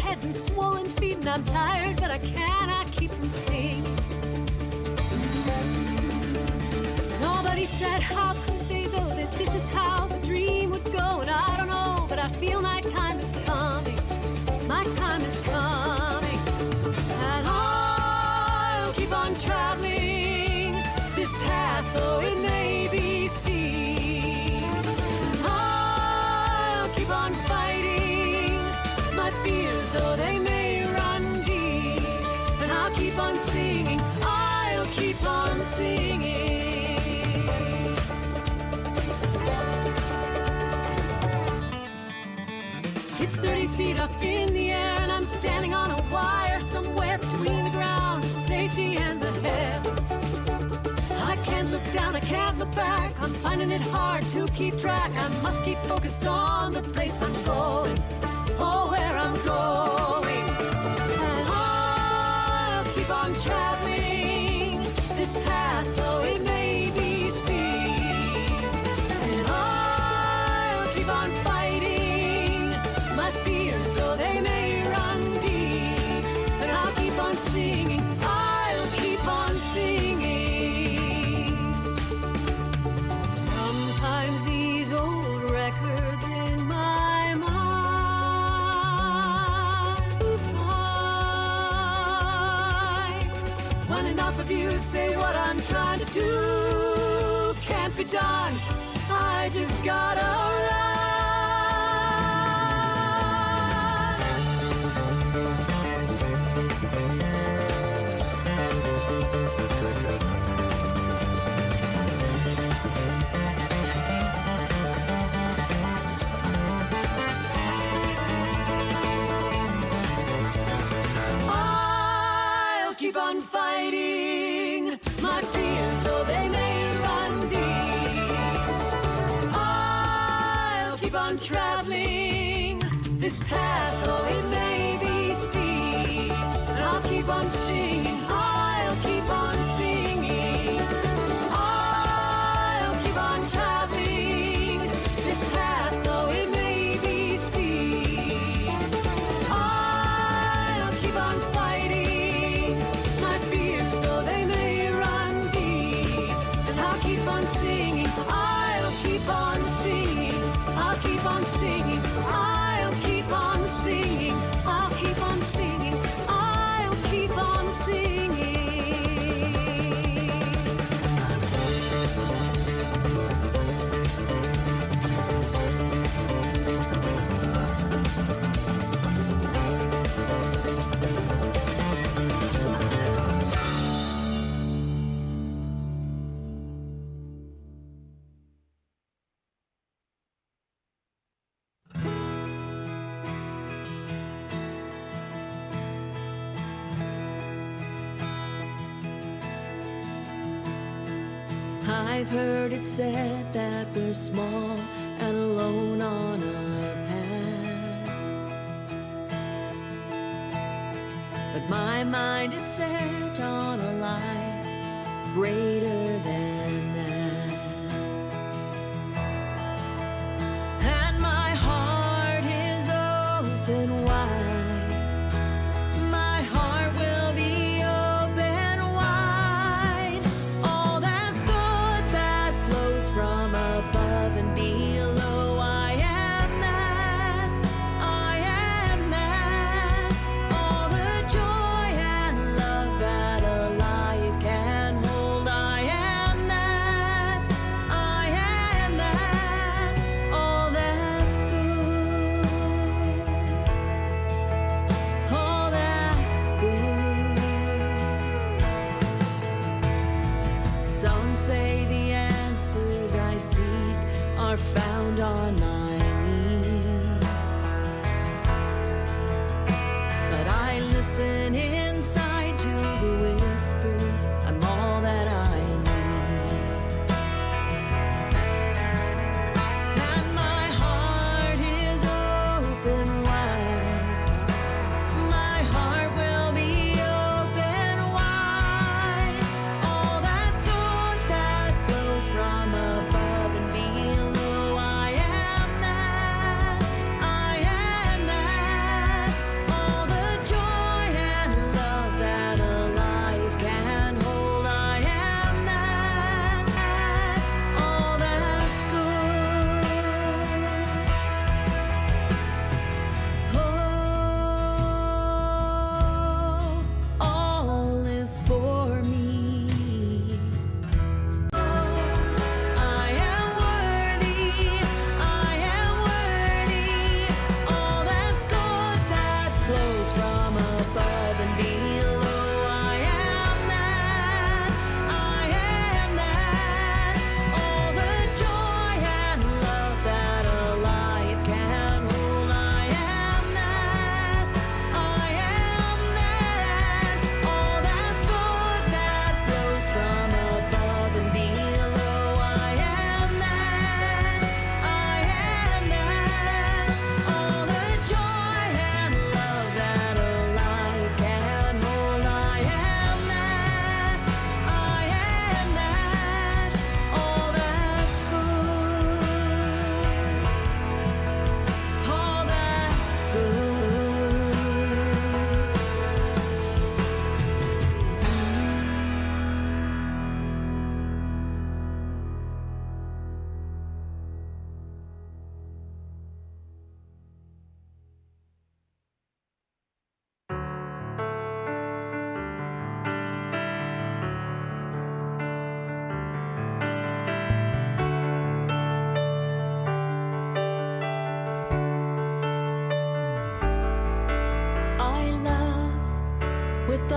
head and swollen feet, and I'm tired, but I cannot keep from singing. Nobody said how could they, though, that this is how the dream would go. And I don't know, but I feel my time is coming. My time is coming. And I'll keep on traveling this path, though it may be steep. And I'll keep on fighting my fears, though they may run deep. And I'll keep on singing, I'll keep on singing. It's 30 feet up in the air, and I'm standing on a wire somewhere between the ground of safety and the heavens. I can't look down, I can't look back. I'm finding it hard to keep track. I must keep focused on the place I'm going, oh, where I'm going. And I'll keep on traveling this path, though it may be steep. And I'll keep on fighting my fears, though they may run deep. And I'll keep on singing, I'll keep on singing. Sometimes these old records in my mind will find when enough of you say what I'm trying to do can't be done. I just gotta run. I'll keep on fighting my fears, though they may run deep. I'll keep on traveling this path, though it may be steep. And I'll keep on singing, I'll keep on singing. I'll keep on traveling this path, though it may be steep. I'll keep on fighting my fears, though they may run deep. And I'll keep on singing, I'll keep on singing. I'll keep on singing, I'll keep on singing. I'll keep on singing, I'll keep on singing. I've heard it said that we're small and alone on our path, but my mind is set on a life greater than that. And my heart is open wide. My heart will be open wide. All that's good that flows from above and below, I am that. I am that. All the joy and love that a life can hold, I am that. I am that. All that's good. All that's good. Some say the answers I seek are found on my knees, but I listen inside to the whisper, I'm all that I need. And my heart is open wide. My heart will be open wide. All that's good that flows from above and below, I am that.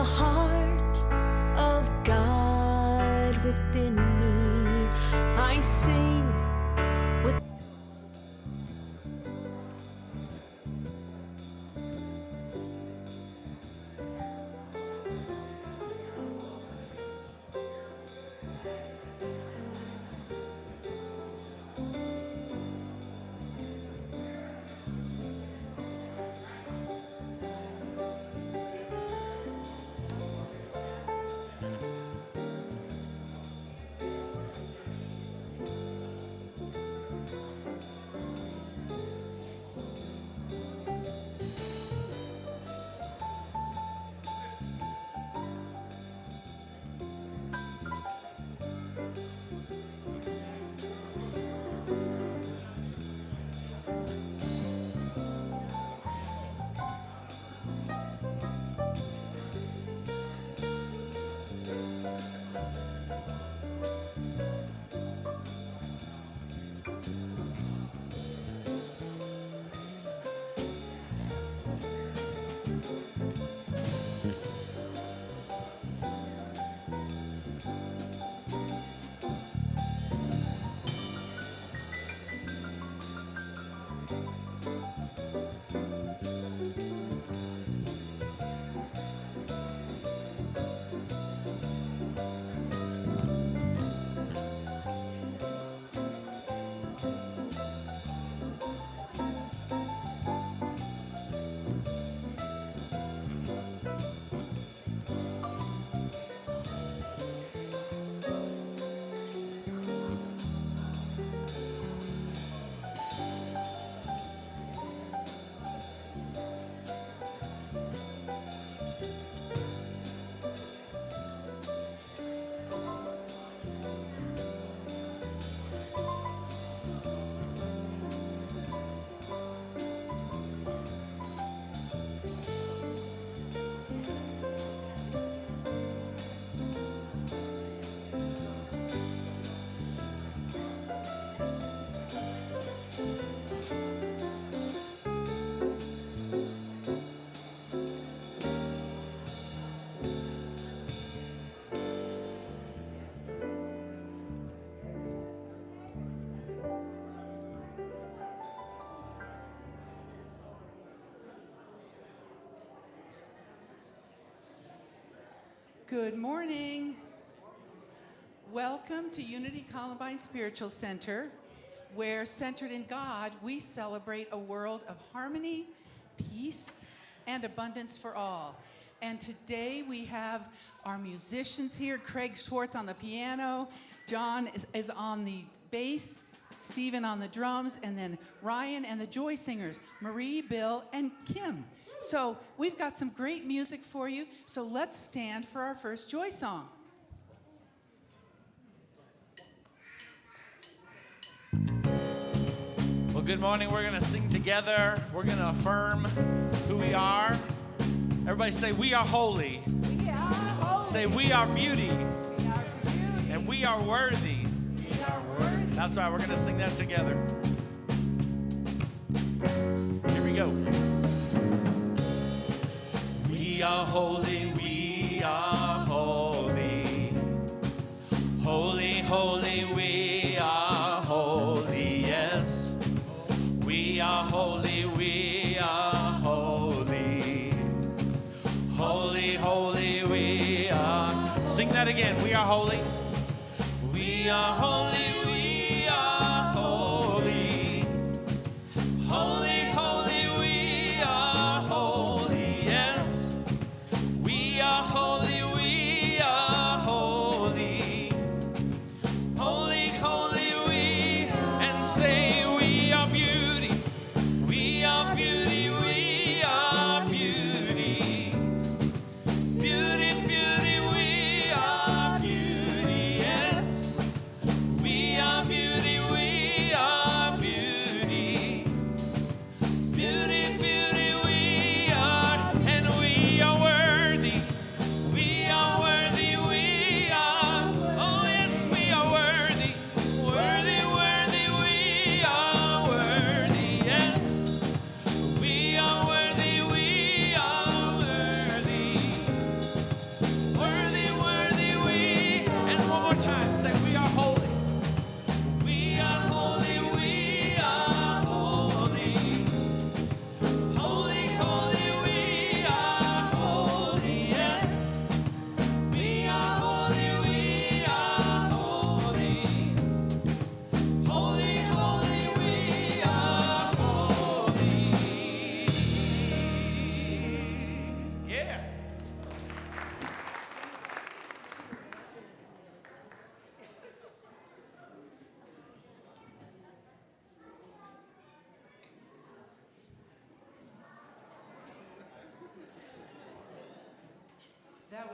the heart of God within me. I sing with Good morning. Welcome to Unity Columbine Spiritual Center, where centered in God, we celebrate a world of harmony, peace, and abundance for all. And today we have our musicians here, Craig Schwartz on the piano, John is on the bass, Stephen on the drums, and then Ryan and the Joy Singers, Marie, Bill, and Kim. So we've got some great music for you, so let's stand for our first Joy song. Well, good morning. We're going to sing together. We're going to affirm who we are. Everybody say, we are holy. We are holy. Say, we are beauty. We are beauty. And we are worthy. We are worthy. That's right. We're going to sing that together. Here we go. We are holy. We are holy. Holy, holy, we are holy. Yes. We are holy. We are holy. Holy, holy, we are. Sing that again. We are holy. We are holy. We are holy. Holy, holy, we are holy. Yes. We are holy. We are holy. Holy, holy, we. And say we are beauty. We are beauty. We are beauty. Beauty, beauty, we are beauty, yes.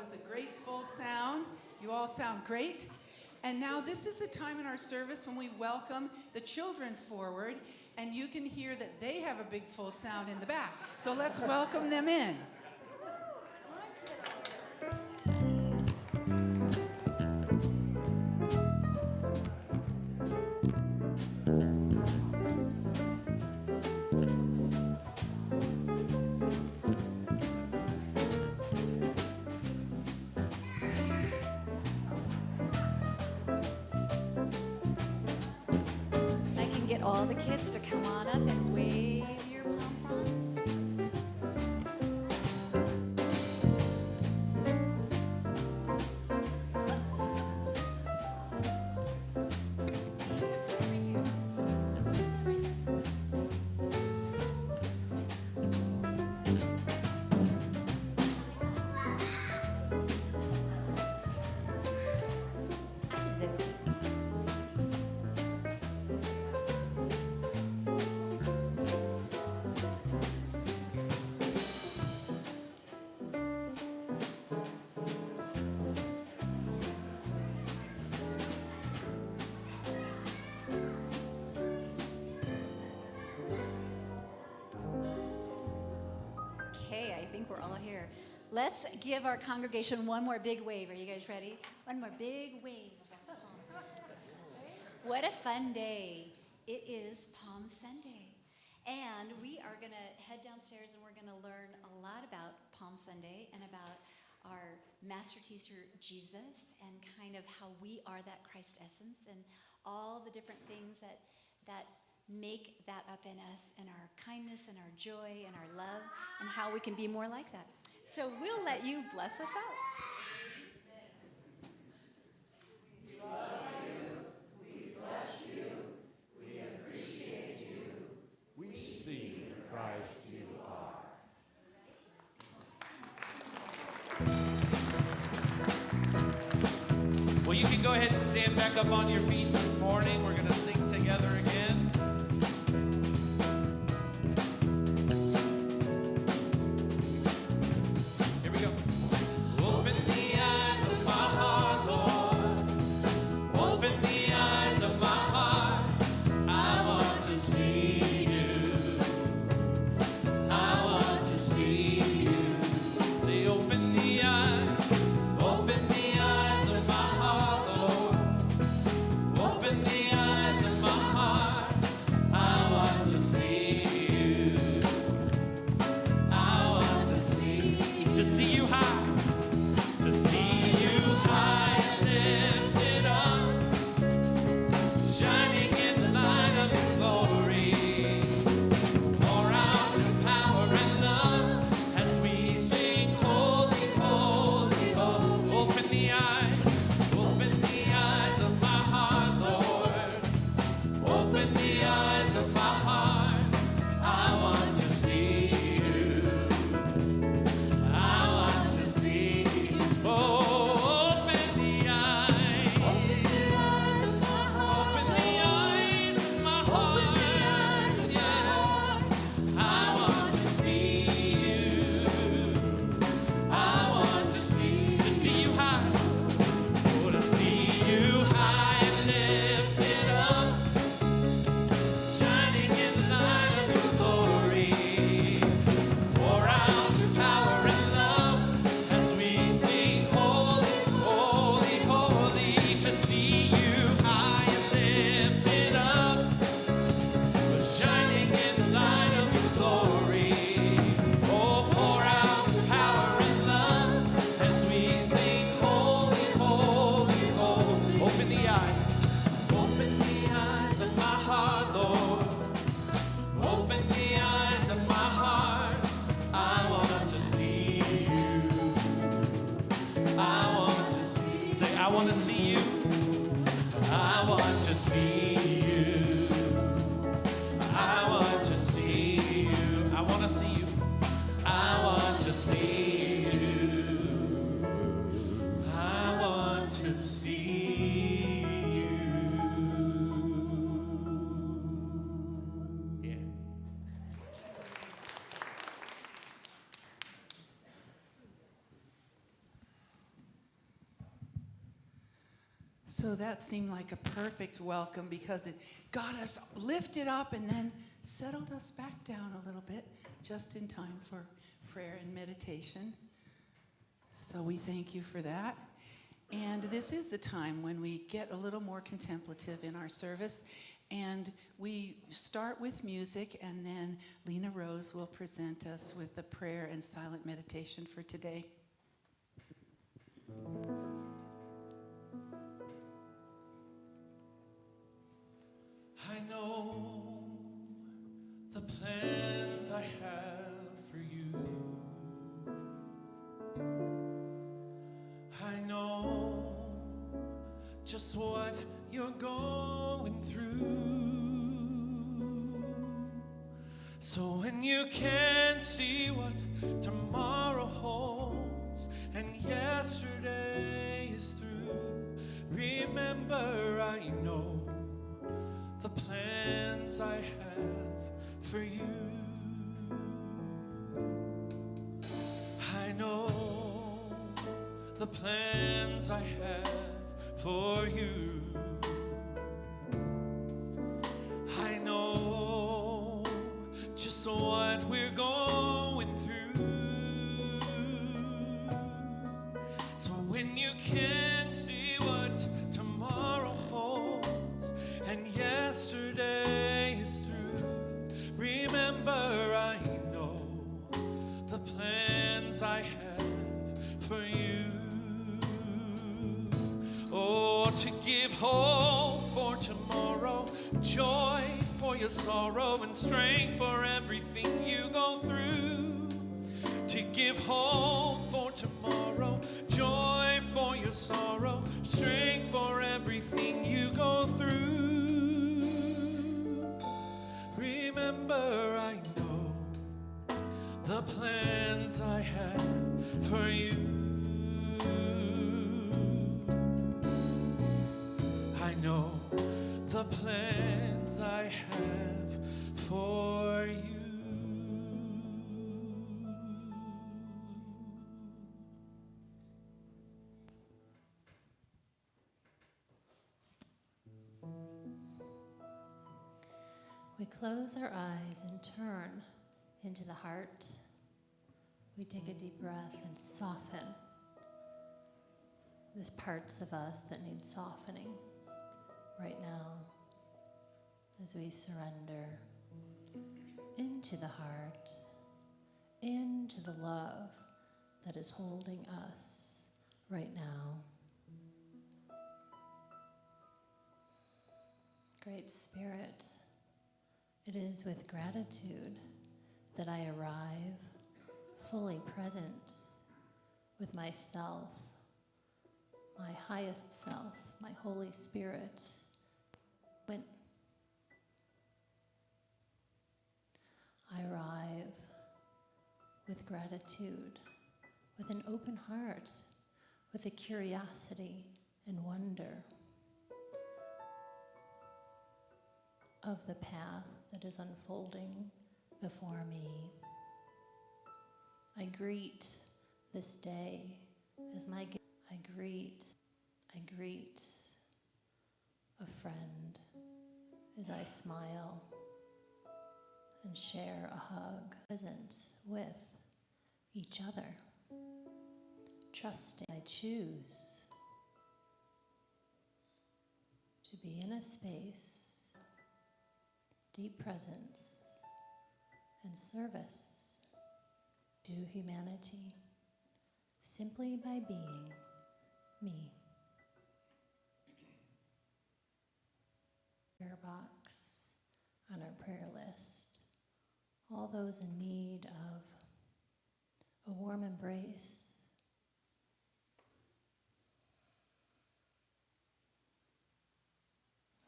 was a great full sound. You all sound great. And now this is the time in our service when we welcome the children forward, and you can hear that they have a big full sound in the back. So let's welcome them in. Get all the kids to come on up and wave your pom-poms. We're all here. Let's give our congregation one more big wave. Are you guys ready? One more big wave. What a fun day. It is Palm Sunday. And we are going to head downstairs and we're going to learn a lot about Palm Sunday and about our master teacher Jesus and kind of how we are that Christ essence and all the different things that make that up in us, and our kindness and our joy and our love, and how we can be more like that. So we'll let you bless us out. We love you, we bless you, we appreciate you, we see the Christ you are. Well, you can go ahead and stand back up on your feet this morning. We're going to sing together again. So that seemed like a perfect welcome because it got us lifted up and then settled us back down a little bit just in time for prayer and meditation. So we thank you for that. And this is the time when we get a little more contemplative in our service. And we start with music, and then Lena Rose will present us with the prayer and silent meditation for today. I know the plans I have for you. I know just what you're going through. So when you can't see what tomorrow holds and yesterday is through, remember I know the plans I have for you. I know the plans I have for you. I know just what we're going through. So when you can't see what tomorrow holds and yesterday is through, remember I know the plans I have for you. Oh, to give hope for tomorrow, joy for your sorrow, and strength for everything you go through. To give hope for tomorrow, joy for your sorrow, strength for everything you go through. Remember, I know the plans I have for you. I know the plans I have for you. We close our eyes and turn into the heart. We take a deep breath and soften. There's parts of us that need softening right now as we surrender into the heart, into the love that is holding us right now. Great Spirit, it is with gratitude that I arrive fully present with myself, my highest self, my Holy Spirit. When I arrive with gratitude, with an open heart, with a curiosity and wonder of the path that is unfolding before me. I greet this day as my gift. I greet a friend as I smile and share a hug, present with each other, trusting I choose to be in a space, deep presence and service to humanity simply by being me. Prayer box on our prayer list, all those in need of a warm embrace.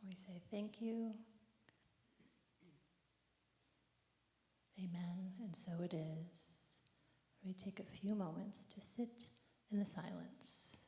We say thank you. Amen, and so it is. We take a few moments to sit in the silence.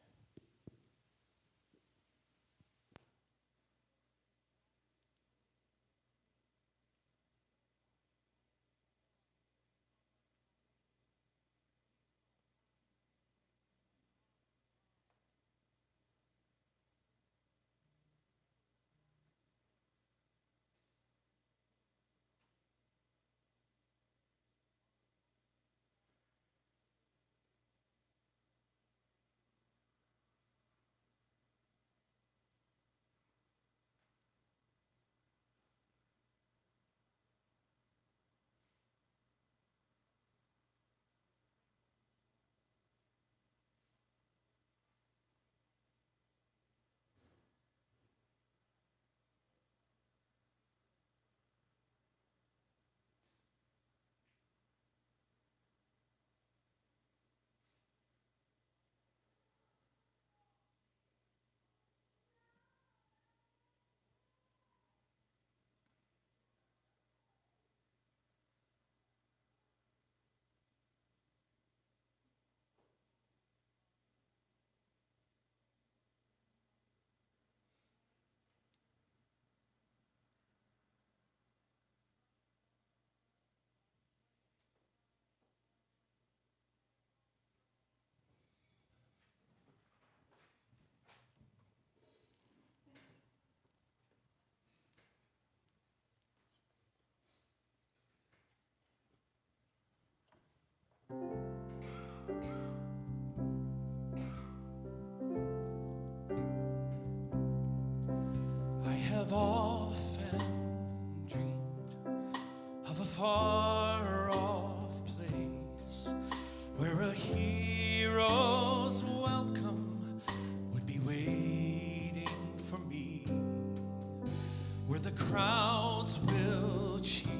crowds will cheer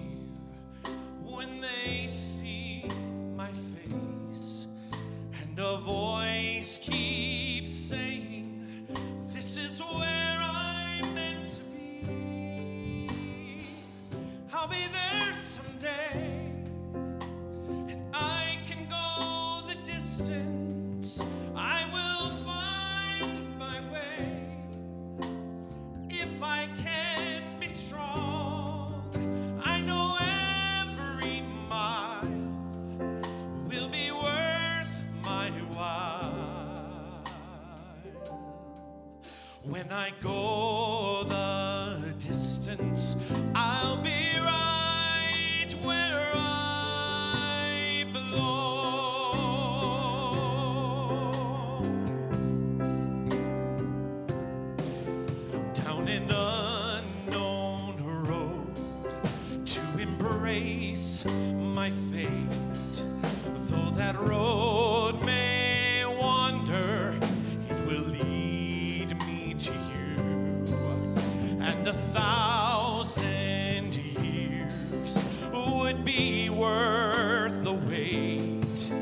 when they see my face, and a voice keeps saying, this is where I'm meant to be. I'll be there someday, and I can go the distance. I will find my way if I can be strong. I know every mile will be worth my while. When I go the distance, I'll be right where I belong. Down an unknown road to embrace my fate. Though that road may wander, it will lead me to you. And 1,000 years would be worth the wait.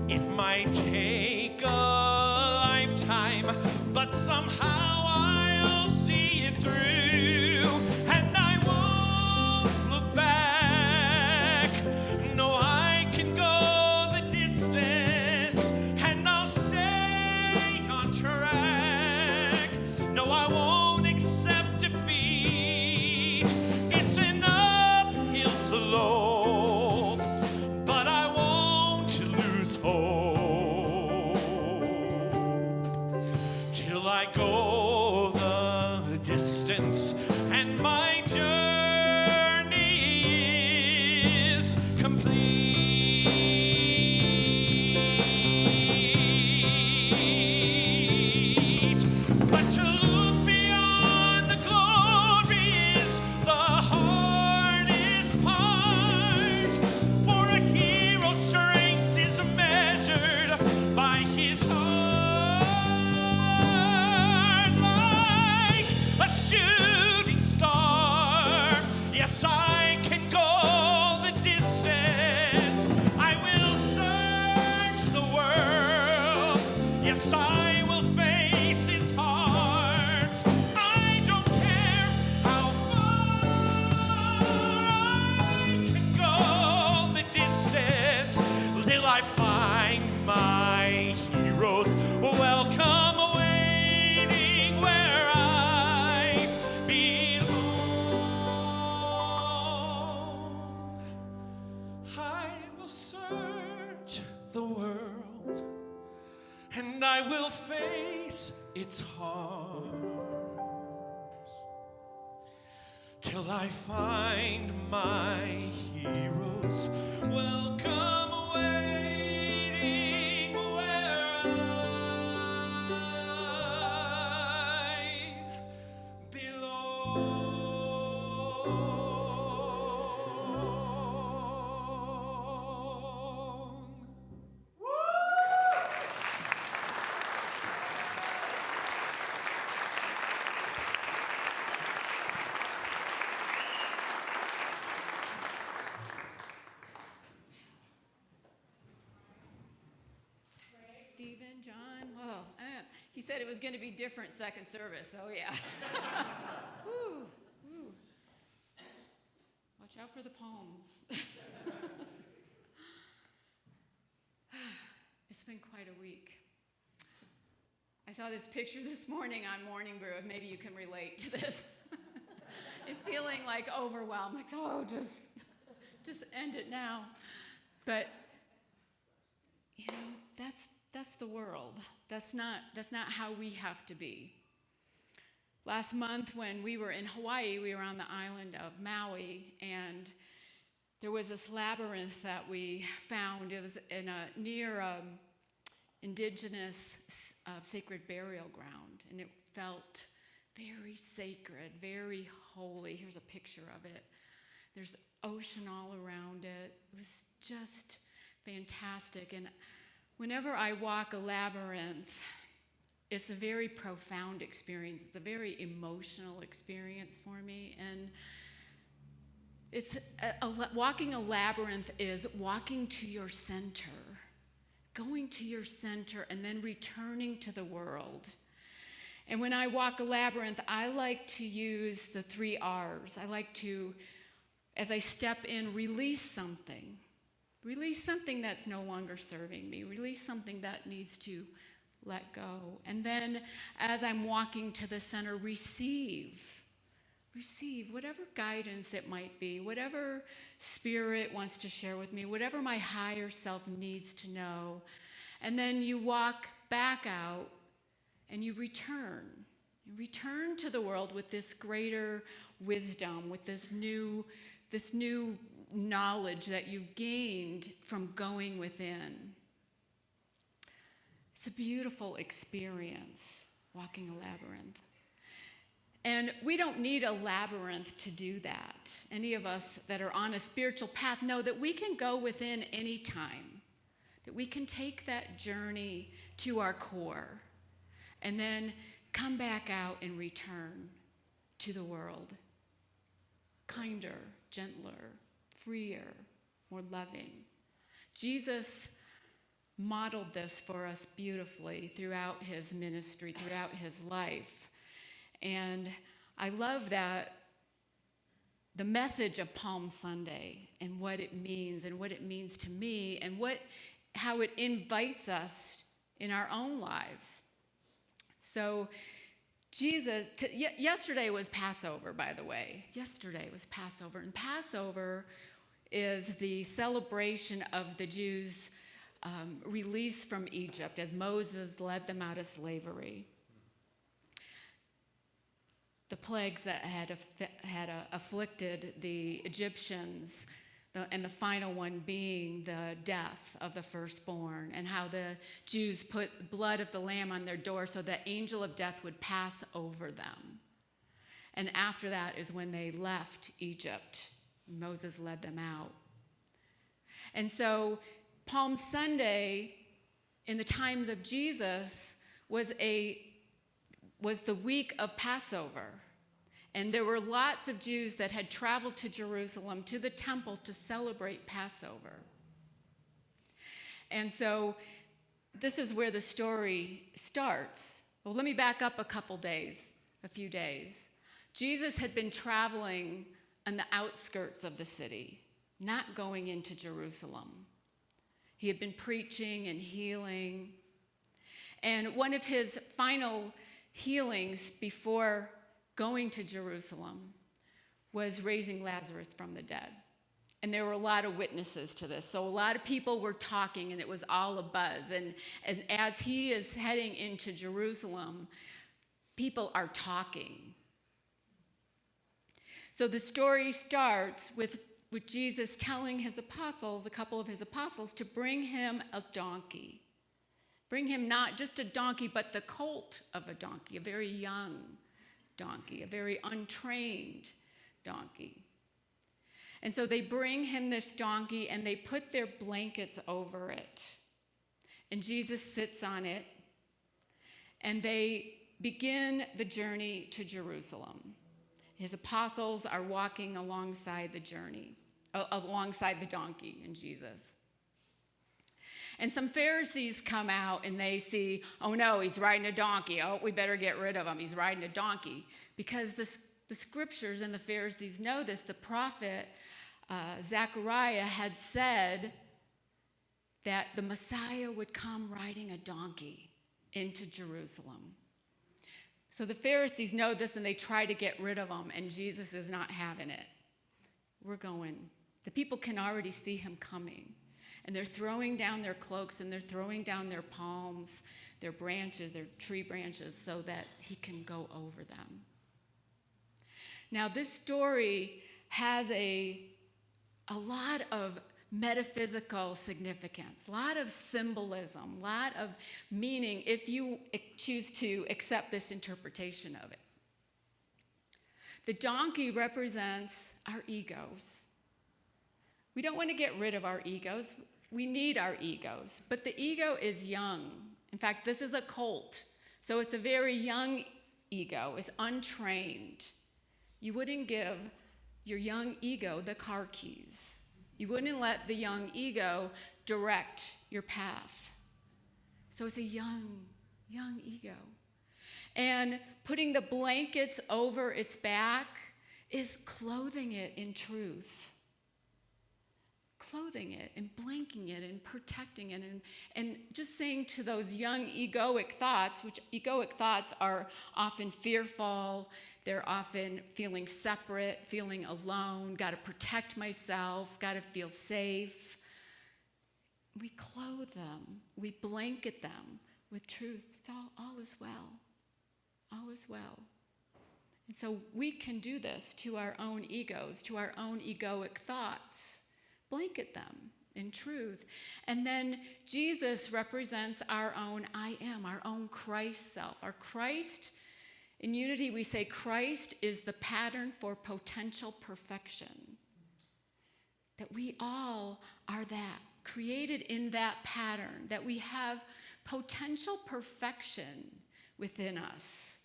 It might take a lifetime, but somehow I'll see it through. And I won't look back. No, I can go the distance, and I'll stay on track. No, I won't accept defeat. It's an uphill slope, but I won't lose hope till I go the distance and my journey is complete. But to look beyond the glory is the hardest part. For a hero's strength is measured by his heart, like a shooting star. Yes, I can go the distance. I will search the world. Yes, I will face its harms. I don't care how far I can go the distance till I find my heroes welcome waiting where I belong. I will search the world, and I will face its harms till I find my heroes welcome waiting where I belong. Stephen, John, he said it was going to be different second service, oh yeah. Woo, woo. Watch out for the palms. It's been quite a week. I saw this picture this morning on Morning Brew, and maybe you can relate to this. And feeling like overwhelmed, like, oh, just end it now. But, you know, that's the world. That's not how we have to be. Last month when we were in Hawaii, we were on the island of Maui, and there was this labyrinth that we found. It was in near indigenous sacred burial ground, and it felt very sacred, very holy. Here's a picture of it. There's ocean all around it. It was just fantastic. And whenever I walk a labyrinth, it's a very profound experience. It's a very emotional experience for me. And it's walking a labyrinth is walking to your center, going to your center, and then returning to the world. And when I walk a labyrinth, I like to use the 3 R's. I like to, as I step in, release something. Release something that's no longer serving me. Release something that needs to let go. And then as I'm walking to the center, receive whatever guidance it might be, whatever spirit wants to share with me, whatever my higher self needs to know. And then you walk back out and you return. You return to the world with this greater wisdom, with this new knowledge that you've gained from going within. It's a beautiful experience, walking a labyrinth. And we don't need a labyrinth to do that. Any of us that are on a spiritual path know that we can go within any time, that we can take that journey to our core and then come back out and return to the world. Kinder, gentler, freer, more loving. Jesus modeled this for us beautifully throughout his ministry, throughout his life. And I love that the message of Palm Sunday and what it means to me and how it invites us in our own lives. So yesterday was Passover, by the way. Yesterday was Passover. And Passover is the celebration of the Jews' release from Egypt as Moses led them out of slavery. The plagues that had afflicted the Egyptians, and the final one being the death of the firstborn, and how the Jews put blood of the lamb on their door so the angel of death would pass over them. And after that is when they left Egypt. Moses led them out. And so Palm Sunday, in the times of Jesus, was the week of Passover. And there were lots of Jews that had traveled to Jerusalem, to the temple, to celebrate Passover. And so this is where the story starts. Well, let me back up a few days. Jesus had been traveling on the outskirts of the city, not going into Jerusalem. He had been preaching and healing. And one of his final healings before going to Jerusalem was raising Lazarus from the dead. And there were a lot of witnesses to this. So a lot of people were talking, and it was all a buzz. And as he is heading into Jerusalem, people are talking. So the story starts with Jesus telling his apostles, a couple of his apostles, to bring him a donkey. Bring him not just a donkey, but the colt of a donkey, a very young donkey, a very untrained donkey. And so they bring him this donkey and they put their blankets over it. And Jesus sits on it. And they begin the journey to Jerusalem. His apostles are walking alongside the journey, alongside the donkey and Jesus. And some Pharisees come out and they see, oh no, he's riding a donkey. Oh, we better get rid of him. He's riding a donkey. Because the scriptures and the Pharisees know this. The prophet Zechariah had said that the Messiah would come riding a donkey into Jerusalem. So the Pharisees know this and they try to get rid of him, and Jesus is not having it. We're going. The people can already see him coming. And they're throwing down their cloaks and they're throwing down their palms, their branches, their tree branches, so that he can go over them. Now, this story has a lot of metaphysical significance, a lot of symbolism, a lot of meaning if you choose to accept this interpretation of it. The donkey represents our egos. We don't want to get rid of our egos. We need our egos, but the ego is young. In fact, this is a colt, So it's a very young ego, it's untrained. You wouldn't give your young ego the car keys. You wouldn't let the young ego direct your path. So it's a young ego. And putting the blankets over its back is clothing it in truth. Clothing it and blanking it and protecting it and just saying to those young egoic thoughts, which egoic thoughts are often fearful, they're often feeling separate, feeling alone, got to protect myself, got to feel safe. We clothe them, we blanket them with truth. It's all is well. All is well. And so we can do this to our own egos, to our own egoic thoughts. Blanket them in truth. And then Jesus represents our own I am, our own Christ self. Our Christ, in unity we say Christ is the pattern for potential perfection. That we all are that, created in that pattern, that we have potential perfection within us.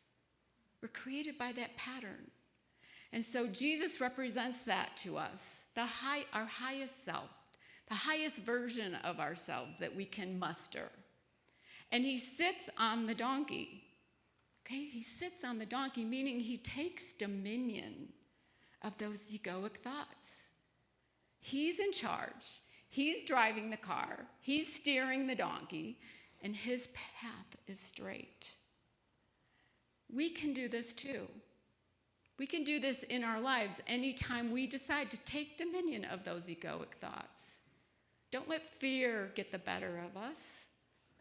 We're created by that pattern. And so Jesus represents that to us, our highest self, the highest version of ourselves that we can muster. And he sits on the donkey. Okay, he sits on the donkey, meaning he takes dominion of those egoic thoughts. He's in charge. He's driving the car. He's steering the donkey, and his path is straight. We can do this too. We can do this in our lives anytime we decide to take dominion of those egoic thoughts. Don't let fear get the better of us.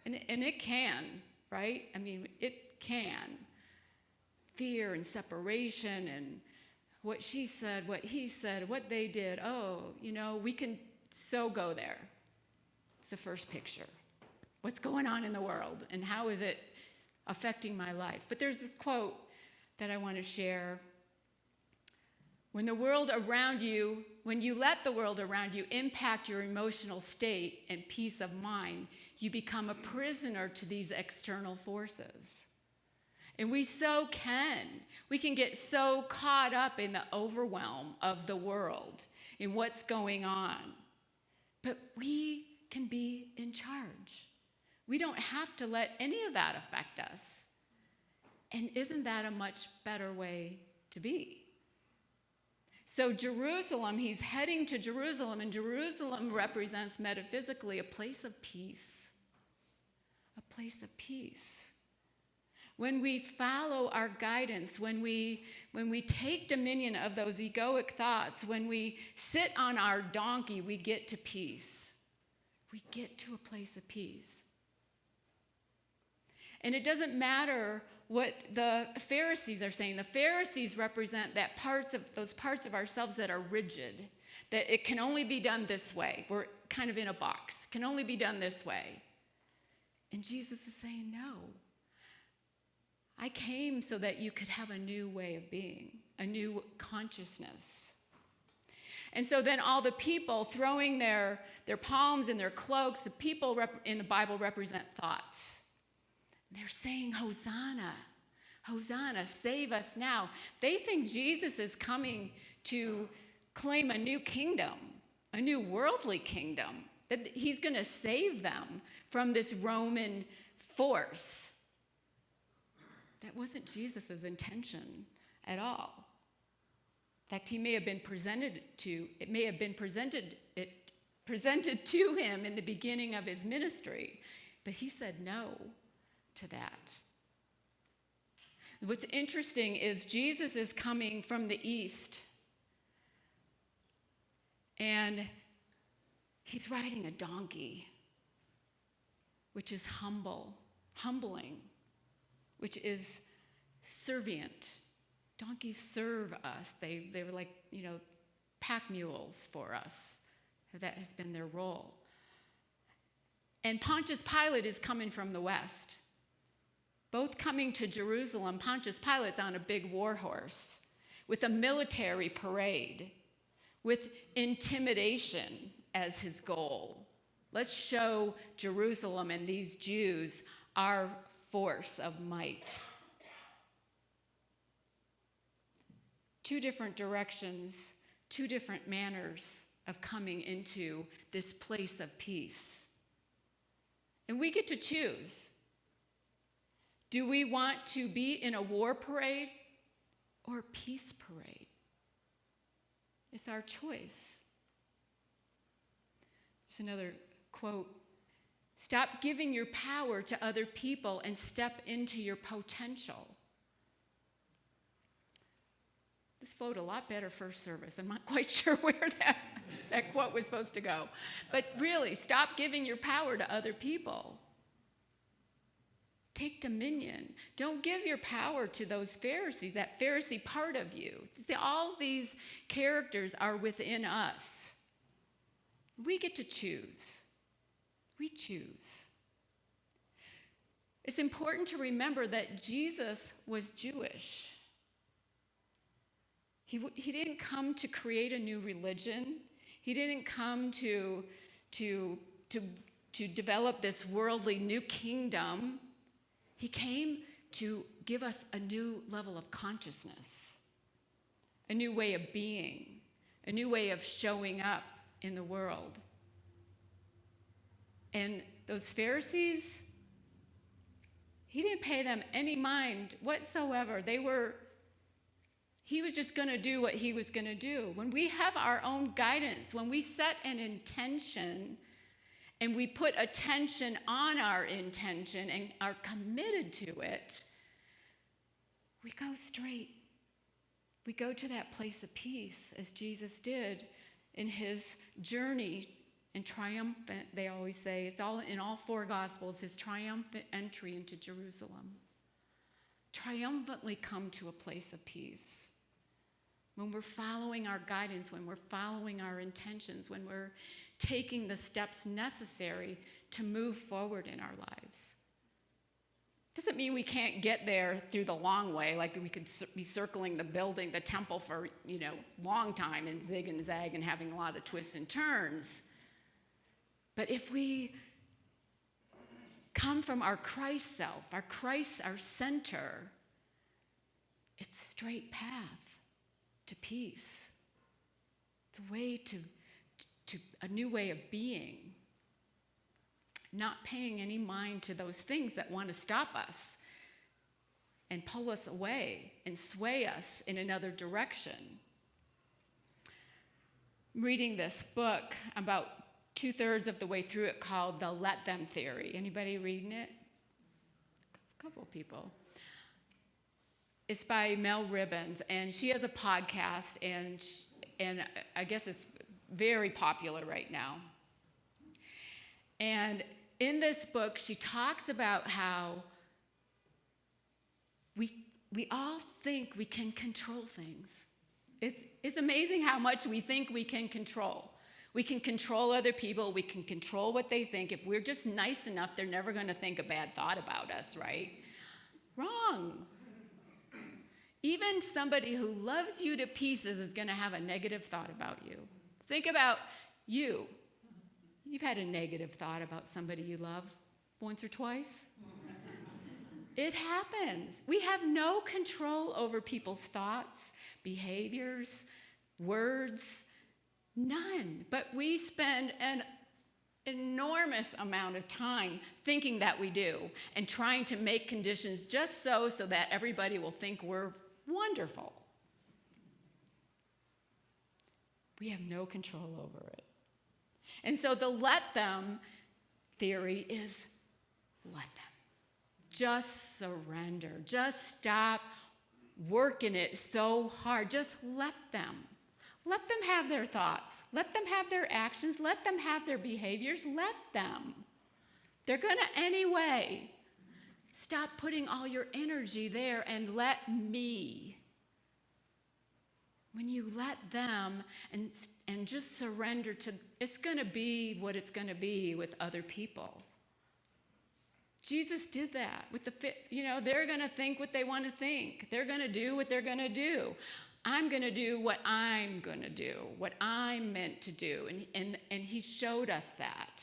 And it can, right? I mean, it can. Fear and separation and what she said, what he said, what they did. Oh, we can so go there. It's the first picture. What's going on in the world and how is it affecting my life? But there's this quote that I want to share. When you let the world around you impact your emotional state and peace of mind, you become a prisoner to these external forces. And we can get so caught up in the overwhelm of the world, in what's going on. But we can be in charge. We don't have to let any of that affect us. And isn't that a much better way to be? So Jerusalem, he's heading to Jerusalem, and Jerusalem represents metaphysically a place of peace. A place of peace. When we follow our guidance, when we take dominion of those egoic thoughts, when we sit on our donkey, we get to peace. We get to a place of peace. And it doesn't matter what the Pharisees are saying. The Pharisees represent those parts of ourselves that are rigid, that it can only be done this way. We're kind of in a box. Can only be done this way. And Jesus is saying, no. I came so that you could have a new way of being, a new consciousness. And so then all the people throwing their palms and their cloaks, the people in the Bible represent thoughts. They're saying, Hosanna, Hosanna, save us now. They think Jesus is coming to claim a new kingdom, a new worldly kingdom, that he's going to save them from this Roman force. That wasn't Jesus' intention at all. In fact, it may have been presented to him in the beginning of his ministry, but he said no to that. What's interesting is Jesus is coming from the east, and he's riding a donkey, which is humbling, which is servient. Donkeys serve us. They were like, pack mules for us. That has been their role. And Pontius Pilate is coming from the west. Both coming to Jerusalem. Pontius Pilate's on a big war horse with a military parade, with intimidation as his goal. Let's show Jerusalem and these Jews our force, of might. Two different directions, two different manners of coming into this place of peace. And we get to choose. Do we want to be in a war parade or a peace parade? It's our choice. There's another quote. Stop giving your power to other people and step into your potential. This flowed a lot better first service. I'm not quite sure where that quote was supposed to go. But really, stop giving your power to other people. Take dominion. Don't give your power to those Pharisees, that Pharisee part of you. See, all these characters are within us. We get to choose. We choose. It's important to remember that Jesus was Jewish. He didn't come to create a new religion. He didn't come to develop this worldly new kingdom. He came to give us a new level of consciousness, a new way of being, a new way of showing up in the world. And those Pharisees, he didn't pay them any mind whatsoever. He was just going to do what he was going to do. When we have our own guidance, when we set an intention and we put attention on our intention and are committed to it, we go straight. We go to that place of peace as Jesus did in his journey and triumphant, they always say, it's all in all four Gospels, his triumphant entry into Jerusalem. Triumphantly come to a place of peace. When we're following our guidance, when we're following our intentions, when we're taking the steps necessary to move forward in our lives. Doesn't mean we can't get there through the long way, like we could be circling the building, the temple for, long time and zig and zag and having a lot of twists and turns. But if we come from our Christ self, our center, it's a straight path to peace. It's a way to a new way of being. Not paying any mind to those things that want to stop us and pull us away and sway us in another direction. I'm reading this book about 2/3 of the way through it called The Let Them Theory. Anybody reading it? A couple of people. It's by Mel Robbins, and she has a podcast, and I guess it's very popular right now. And in this book, she talks about how we all think we can control things. It's amazing how much we think we can control. We can control other people. We can control what they think. If we're just nice enough, they're never going to think a bad thought about us, right? Wrong. Even somebody who loves you to pieces is going to have a negative thought about you. Think about you. You've had a negative thought about somebody you love once or twice. It happens. We have no control over people's thoughts, behaviors, words, none. But we spend an enormous amount of time thinking that we do and trying to make conditions just so that everybody will think we're wonderful. We have no control over it. And so the let them theory is let them. Just surrender. Just stop working it so hard. Just let them. Let them have their thoughts. Let them have their actions. Let them have their behaviors. Let them. They're going to anyway. Stop putting all your energy there and let me. When you let them and just surrender to, it's going to be what it's going to be with other people. Jesus did that with they're going to think what they want to think. They're going to do what they're going to do. I'm going to do what I'm going to do, what I'm meant to do. And he showed us that.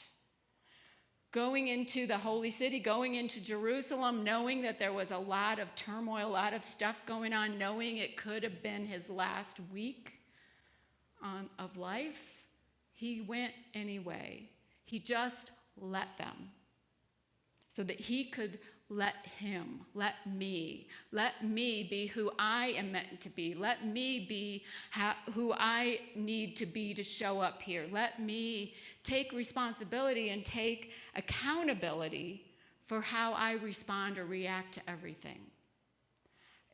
going into the holy city, going into Jerusalem, knowing that there was a lot of turmoil, a lot of stuff going on, knowing it could have been his last week of life, he went anyway. He just let them so that he could let me be who I am meant to be. Let me be who I need to be to show up here. Let me take responsibility and take accountability for how I respond or react to everything.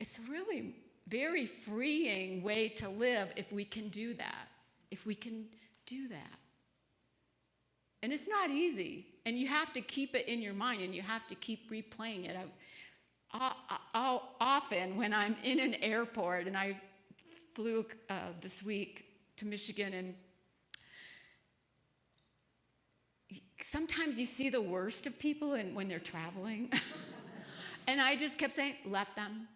It's really very freeing way to live if we can do that. If we can do that. And it's not easy. And you have to keep it in your mind, and you have to keep replaying it. Often when I'm in an airport, and I flew this week to Michigan, and sometimes you see the worst of people when they're traveling. And I just kept saying, let them.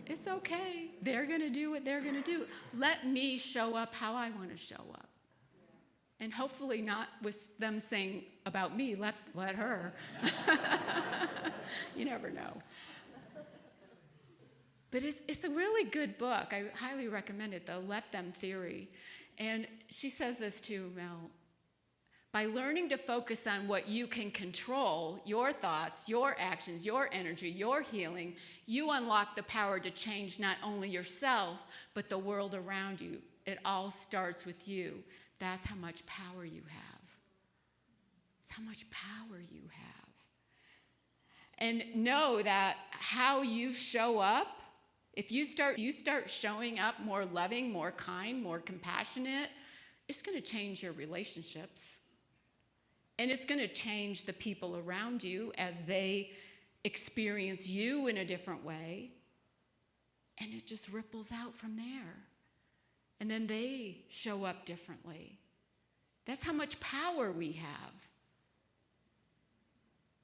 It's okay. They're going to do what they're going to do. Let me show up how I want to show up. And hopefully not with them saying about me, let her. You never know. But it's a really good book. I highly recommend it, the Let Them Theory. And she says this too, Mel. By learning to focus on what you can control, your thoughts, your actions, your energy, your healing, you unlock the power to change not only yourself, but the world around you. It all starts with you. That's how much power you have. That's how much power you have. And know that how you show up, if you start showing up more loving, more kind, more compassionate, it's going to change your relationships. And it's going to change the people around you as they experience you in a different way. And it just ripples out from there. And then they show up differently. That's how much power we have.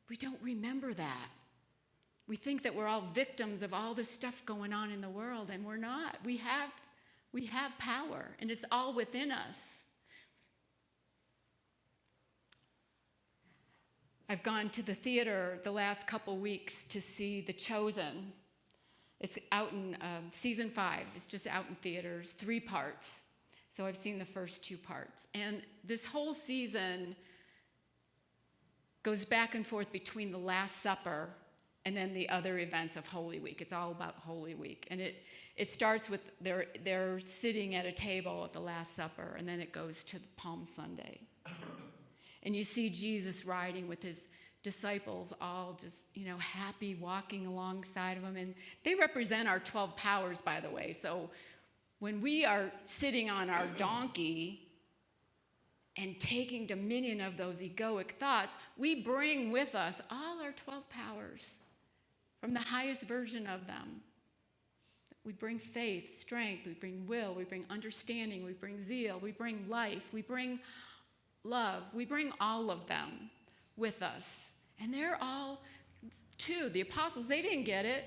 We don't remember that. We think that we're all victims of all this stuff going on in the world, and we're not. We have power, and it's all within us. I've gone to the theater the last couple weeks to see The Chosen. It's out in season 5. It's just out in theaters, 3 parts. So I've seen the first 2 parts. And this whole season goes back and forth between the Last Supper and then the other events of Holy Week. It's all about Holy Week. And it starts with they're sitting at a table at the Last Supper, and then it goes to Palm Sunday. And you see Jesus riding with his disciples, all just, happy, walking alongside of him. And they represent our 12 powers, by the way. So when we are sitting on our donkey and taking dominion of those egoic thoughts, we bring with us all our 12 powers from the highest version of them. We bring faith, strength, we bring will, we bring understanding, we bring zeal, we bring life, we bring love. We bring all of them with us. And they're all, too, the apostles, they didn't get it.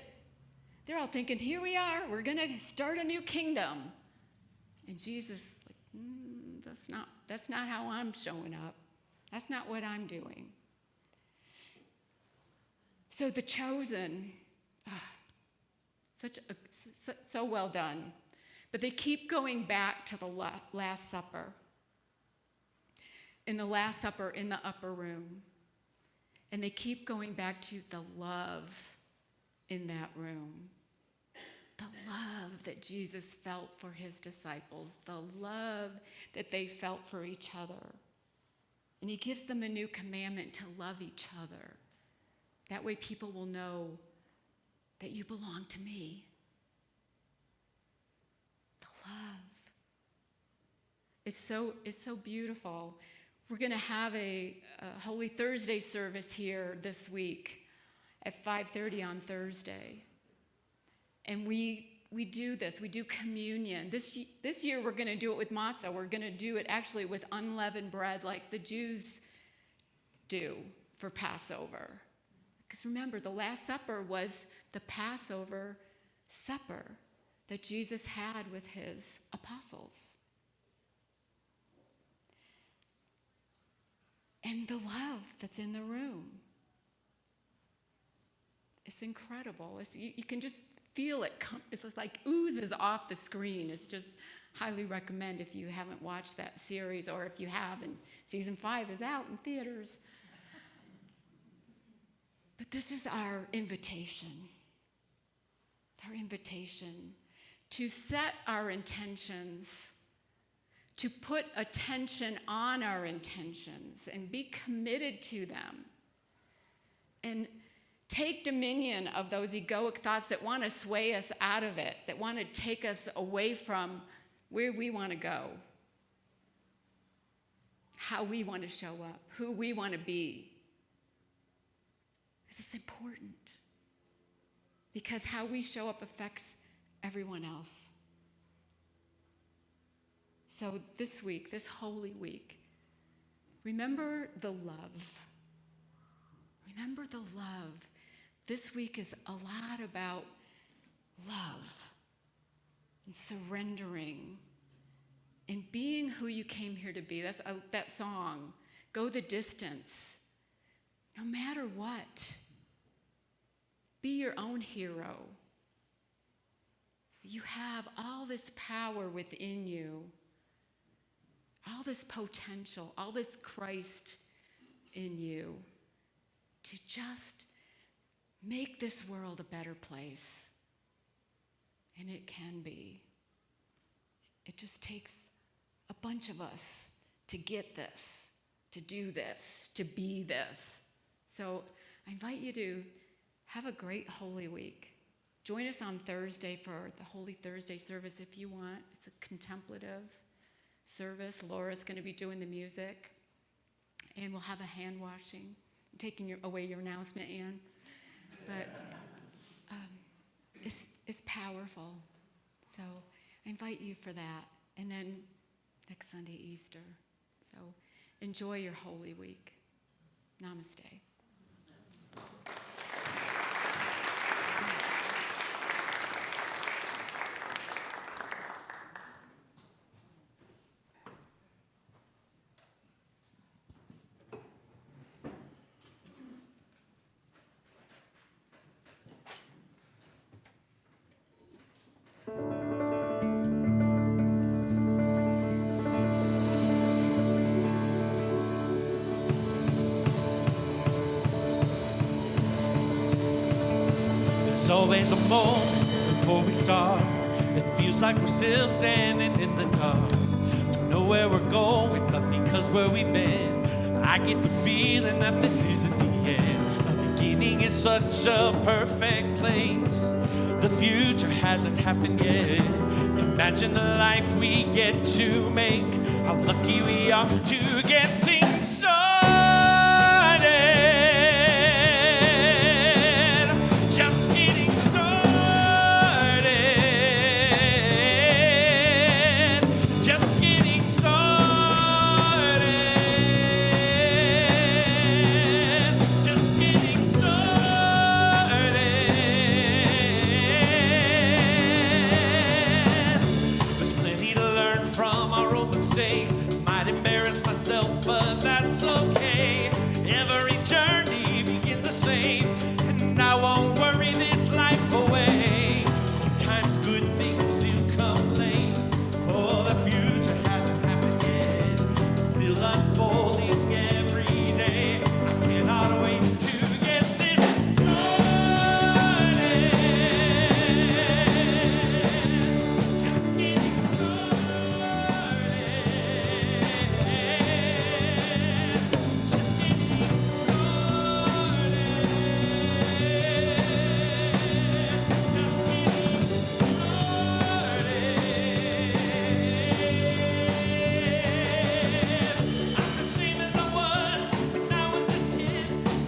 They're all thinking, here we are, we're going to start a new kingdom. And Jesus, that's not how I'm showing up. That's not what I'm doing. So The Chosen, so well done. But they keep going back to the Last Supper. In the Last Supper in the upper room. And they keep going back to the love in that room. The love that Jesus felt for his disciples. The love that they felt for each other. And he gives them a new commandment to love each other. That way people will know that you belong to me. The love. It's so beautiful. We're going to have a Holy Thursday service here this week at 5:30 on Thursday. And we do this. We do communion. This year we're going to do it with matzah. We're going to do it actually with unleavened bread like the Jews do for Passover. Because remember, the Last Supper was the Passover supper that Jesus had with his apostles. and the love that's in the room. It's incredible. You can just feel it. It's just like oozes off the screen. It's just highly recommend if you haven't watched that series, or if you have, and season 5 is out in theaters. But this is our invitation. It's our invitation to set our intentions, to put attention on our intentions and be committed to them, and take dominion of those egoic thoughts that want to sway us out of it, that want to take us away from where we want to go, how we want to show up, who we want to be. Because it's important. Because how we show up affects everyone else. So this week, this Holy Week, remember the love. Remember the love. This week is a lot about love and surrendering and being who you came here to be. That's that song, Go the Distance. No matter what, be your own hero. You have all this power within you, all this potential, all this Christ in you to just make this world a better place. And it can be. It just takes a bunch of us to get this, to do this, to be this. So I invite you to have a great Holy Week. Join us on Thursday for the Holy Thursday service if you want. It's a contemplative service. Laura's going to be doing the music. And we'll have a hand washing. I'm taking away your announcement, Ann. But it's powerful. So I invite you for that. And then next Sunday, Easter. So enjoy your Holy Week. Namaste. There's always a moment before we start. It feels like we're still standing in the dark. Don't know where we're going, but because where we've been, I get the feeling that this isn't the end. The beginning is such a perfect place. The future hasn't happened yet. Imagine the life we get to make. How lucky we are to get things started. Just getting started. Just getting started. Just getting started. There's plenty to learn from our own mistakes. Might embarrass myself, but that's okay. Every journey begins the same, and I won't worry this life away. Sometimes good things do come late. Oh, the future hasn't happened yet. It's still unfolding every day. I cannot wait to get this started. Just getting started. Just getting I'm the same as I was when I was this kid.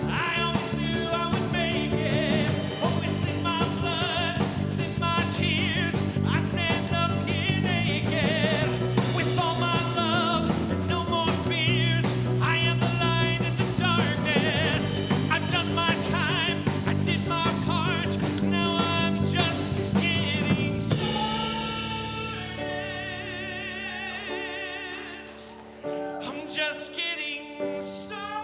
I always knew I would make it. Oh, it's in my blood, it's in my tears. I stand up here naked with all my love and no more fears. I am the light in the darkness. I've done my time, I did my part. Now I'm just getting started. I'm just getting started.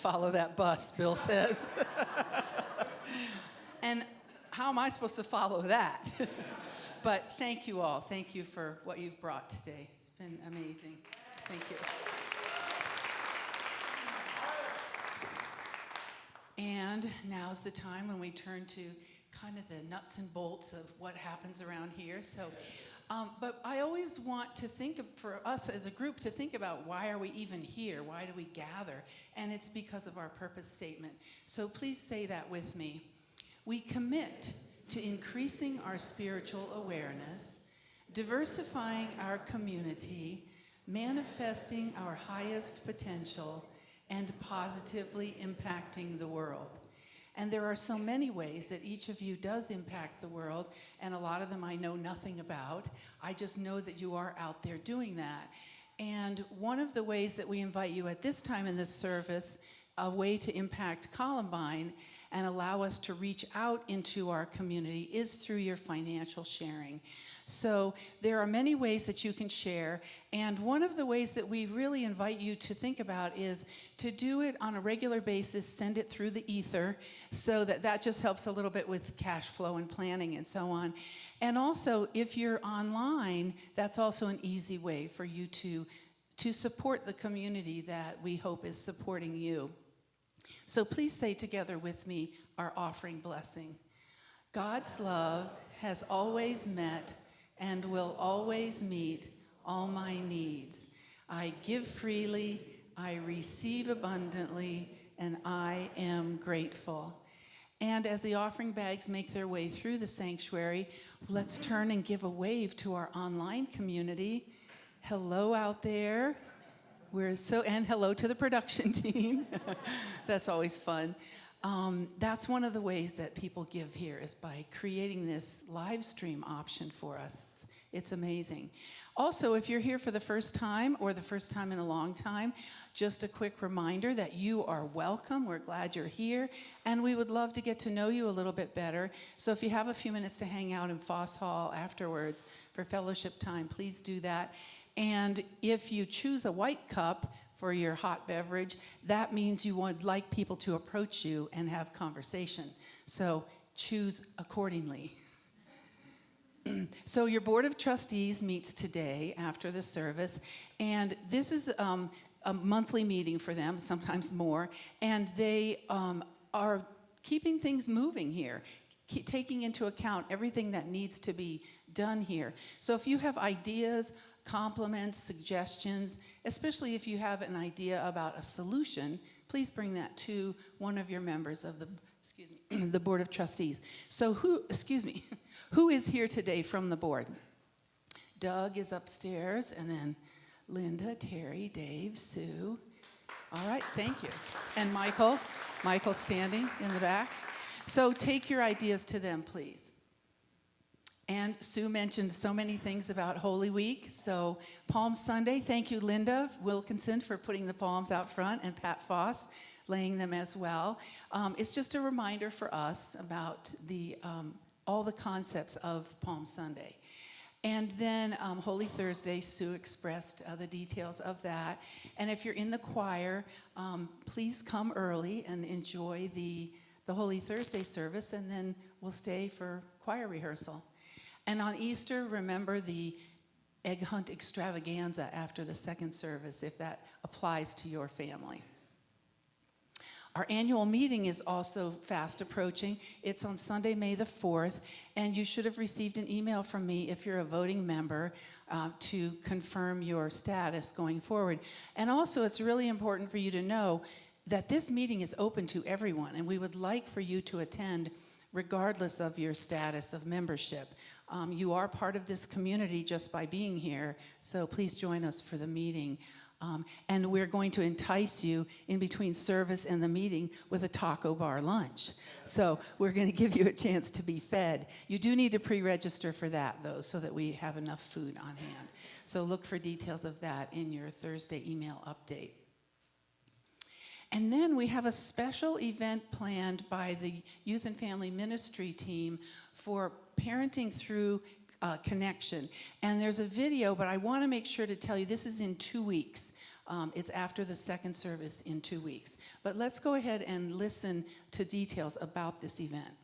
follow that bus, Bill says. And how am I supposed to follow that? But thank you all. Thank you for what you've brought today. It's been amazing. Thank you. And now's the time when we turn to kind of the nuts and bolts of what happens around here. So, but I always want to for us as a group to think about, why are we even here? Why do we gather? And it's because of our purpose statement. So please say that with me. We commit to increasing our spiritual awareness, diversifying our community, manifesting our highest potential, and positively impacting the world. And there are so many ways that each of you does impact the world, and a lot of them I know nothing about. I just know that you are out there doing that. And one of the ways that we invite you at this time in this service, a way to impact Columbine and allow us to reach out into our community, is through your financial sharing. So there are many ways that you can share, and one of the ways that we really invite you to think about is to do it on a regular basis, send it through the ether, so that just helps a little bit with cash flow and planning and so on. And also, if you're online, that's also an easy way for you to support the community that we hope is supporting you. So please say together with me our offering blessing. God's love has always met and will always meet all my needs. I give freely, I receive abundantly, and I am grateful. And as the offering bags make their way through the sanctuary, let's turn and give a wave to our online community. Hello out there. And hello to the production team. That's always fun. That's one of the ways that people give here, is by creating this live stream option for us. It's amazing. Also, if you're here for the first time or the first time in a long time, just a quick reminder that you are welcome. We're glad you're here, and we would love to get to know you a little bit better. So if you have a few minutes to hang out in Foss Hall afterwards for fellowship time, please do that. And if you choose a white cup for your hot beverage, that means you would like people to approach you and have conversation. So choose accordingly. So your Board of Trustees meets today after the service, and this is a monthly meeting for them, sometimes more, and they are keeping things moving here, taking into account everything that needs to be done here. So if you have ideas, compliments, suggestions, especially if you have an idea about a solution, please bring that to one of your members of the Board of Trustees. So who is here today from the board? Doug is upstairs, and then Linda, Terry, Dave, Sue. All right, thank you. And Michael standing in the back. So take your ideas to them, please. And Sue mentioned so many things about Holy Week. So Palm Sunday, thank you, Linda Wilkinson, for putting the palms out front, and Pat Foss laying them as well. It's just a reminder for us about all the concepts of Palm Sunday. And then Holy Thursday, Sue expressed the details of that. And if you're in the choir, please come early and enjoy the Holy Thursday service, and then we'll stay for choir rehearsal. And on Easter, remember the egg hunt extravaganza after the second service, if that applies to your family. Our annual meeting is also fast approaching. It's on Sunday, May the 4th, and you should have received an email from me if you're a voting member to confirm your status going forward. And also, it's really important for you to know that this meeting is open to everyone, and we would like for you to attend regardless of your status of membership. You are part of this community just by being here, so please join us for the meeting. And we're going to entice you in between service and the meeting with a taco bar lunch. So we're going to give you a chance to be fed. You do need to pre-register for that, though, so that we have enough food on hand. So look for details of that in your Thursday email update. And then we have a special event planned by the Youth and Family Ministry team for Parenting Through Connection. And there's a video, but I want to make sure to tell you this is in 2 weeks. It's after the second service in 2 weeks. But let's go ahead and listen to details about this event.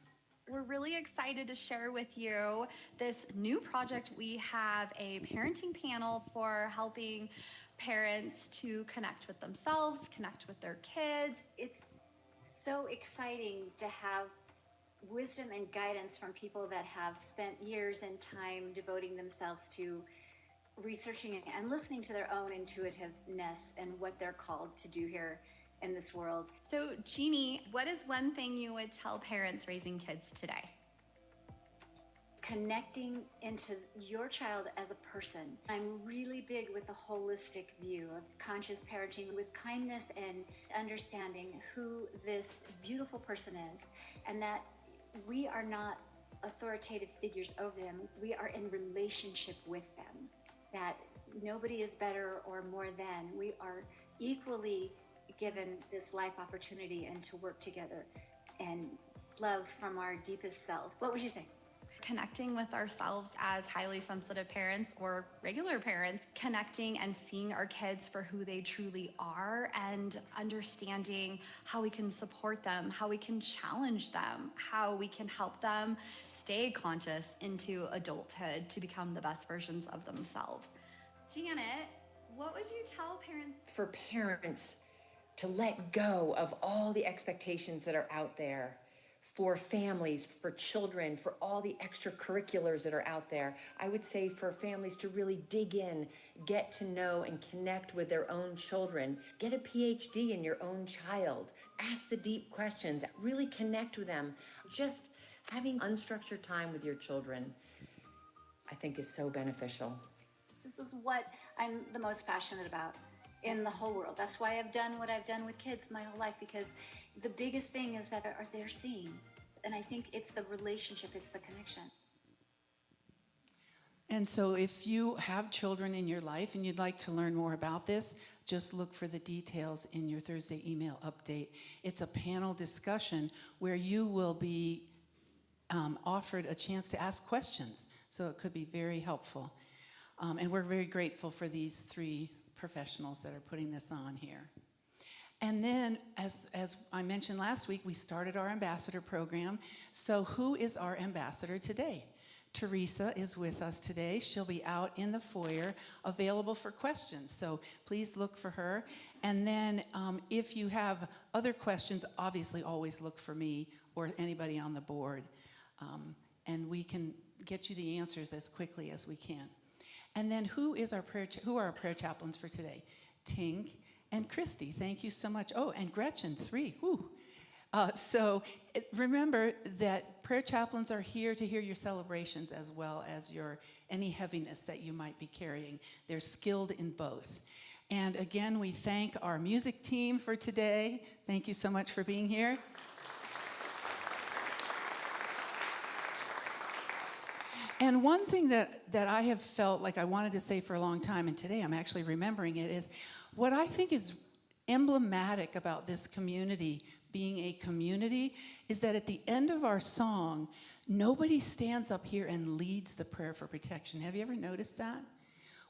We're really excited to share with you this new project. We have a parenting panel for helping parents to connect with themselves, connect with their kids. It's so exciting to have wisdom and guidance from people that have spent years and time devoting themselves to researching and listening to their own intuitiveness and what they're called to do here in this world. So, Jeannie, what is one thing you would tell parents raising kids today? Connecting into your child as a person. I'm really big with a holistic view of conscious parenting with kindness and understanding who this beautiful person is, and that we are not authoritative figures over them. We are in relationship with them, that nobody is better or more than. We are equally given this life opportunity and to work together and love from our deepest self. What would you say? Connecting with ourselves as highly sensitive parents or regular parents, connecting and seeing our kids for who they truly are and understanding how we can support them, how we can challenge them, how we can help them stay conscious into adulthood to become the best versions of themselves. Janet, what would you tell parents? For parents to let go of all the expectations that are out there, for families, for children, for all the extracurriculars that are out there. I would say for families to really dig in, get to know and connect with their own children, get a PhD in your own child, ask the deep questions, really connect with them. Just having unstructured time with your children, I think, is so beneficial. This is what I'm the most passionate about in the whole world. That's why I've done what I've done with kids my whole life, because the biggest thing is that they're seen. And I think it's the relationship, it's the connection. And so if you have children in your life and you'd like to learn more about this, just look for the details in your Thursday email update. It's a panel discussion where you will be offered a chance to ask questions. So it could be very helpful. And we're very grateful for these 3 professionals that are putting this on here. And then, as I mentioned last week, we started our ambassador program. So who is our ambassador today? Teresa is with us today. She'll be out in the foyer, available for questions. So please look for her. And then if you have other questions, obviously always look for me or anybody on the board. And we can get you the answers as quickly as we can. And then who are our prayer chaplains for today? Tink and Christy, thank you so much. Oh, and Gretchen, 3. Woo. Remember that prayer chaplains are here to hear your celebrations as well as any heaviness that you might be carrying. They're skilled in both. And again, we thank our music team for today. Thank you so much for being here. And one thing that I have felt like I wanted to say for a long time, and today I'm actually remembering it, is what I think is emblematic about this community being a community is that at the end of our song, nobody stands up here and leads the prayer for protection. Have you ever noticed that?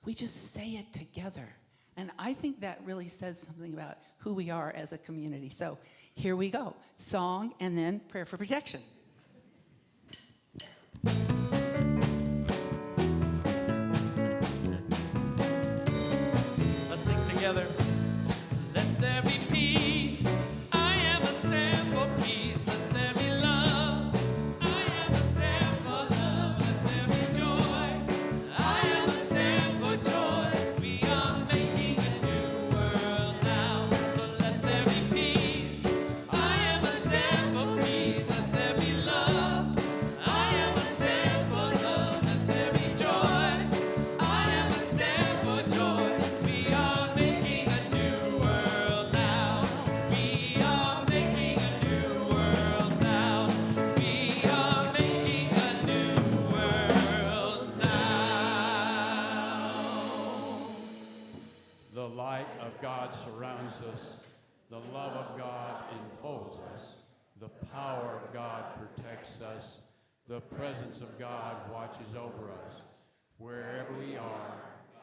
We just say it together. And I think that really says something about who we are as a community. So here we go. Song and then prayer for protection. Let's sing together. Let there be peace. I am a stand for peace. Let there be love. I am a stand for love. Let there be joy. I am a stand for joy. We are making a new world now. So let there be peace. I am a stand for peace. Let there be love. I am a stand for love. Let there be joy. I am a stand for joy. We are making a new world now. We are making a new world now. We are making a new world now. The light of God surrounds us. The love of God enfolds us. The power of God protects us. The presence of God watches over us. Wherever we are,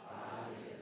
God is